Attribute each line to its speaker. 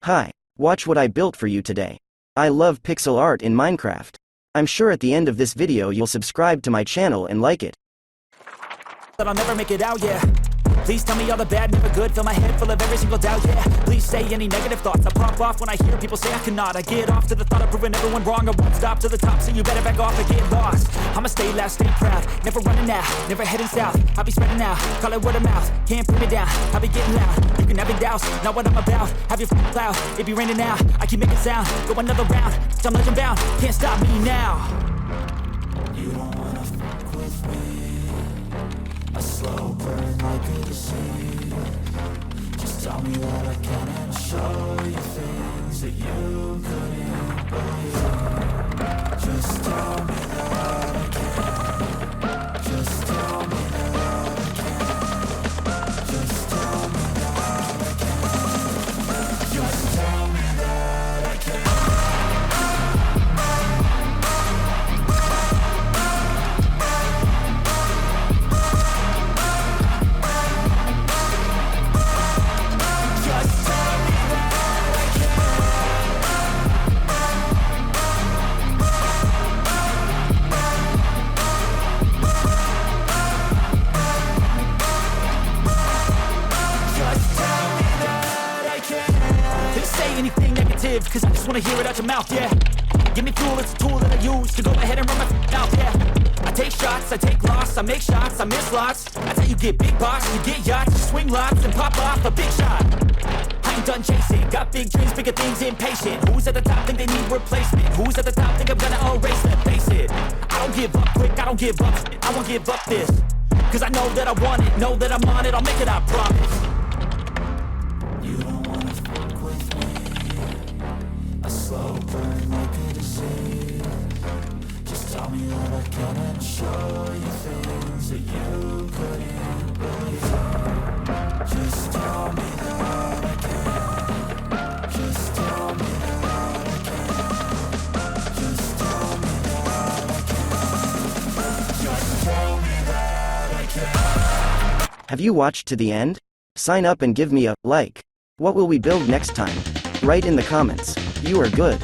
Speaker 1: Hi, watch what I built for you today. I love pixel art in Minecraft. I'm sure at the end of this video you'll subscribe to my channel and like it.
Speaker 2: But I'll never make it out, yeah. Please tell me all the bad, never good. Fill my head full of every single doubt, yeah. Please say any negative thoughts. I pop off when I hear people say I cannot. I get off to the thought of proving everyone wrong. I won't stop to the top, so you better back off and get lost. I'ma stay loud, stay proud. Never running out, never heading south. I'll be spreading out, call it word of mouth. Can't put me down, I'll be getting loud. You can have your doubts, not what I'm about. Have your f***ing cloud, it be raining now. I keep making sound, go another round. I'm legend bound, can't stop me now. You don't wanna fuck with me. A slow burn like a disease. Just tell me that I can and I'll show you things that you couldn't believe. Just tell me that I can. Just tell me that I can. Just tell me that I can. Just tell me that I can. Anything negative, cause I just wanna hear it out your mouth, yeah. Give me fuel, it's a tool that I use to go ahead and run my mouth, yeah. I take shots, I take loss, I make shots, I miss lots. That's how you get big box, you get yachts, you swing lots and pop off a big shot. I ain't done chasing, got big dreams, bigger things, impatient. Who's at the top think they need replacement? Who's at the top think I'm gonna erase them? Face it, I don't give up quick, I don't give up, I won't give up this. Cause I know that I want it, know that I'm on it, I'll make it, I promise. You don't wanna fuck with me. A slow burn like a disease. Just tell me that I can and show you things that you couldn't believe. Just tell me that I can. Just tell me that I can. Just tell me that I can. Just tell me that I can.
Speaker 1: Have you watched to the end? Sign up and give me a like. What will we build next time? Write in the comments. You are good.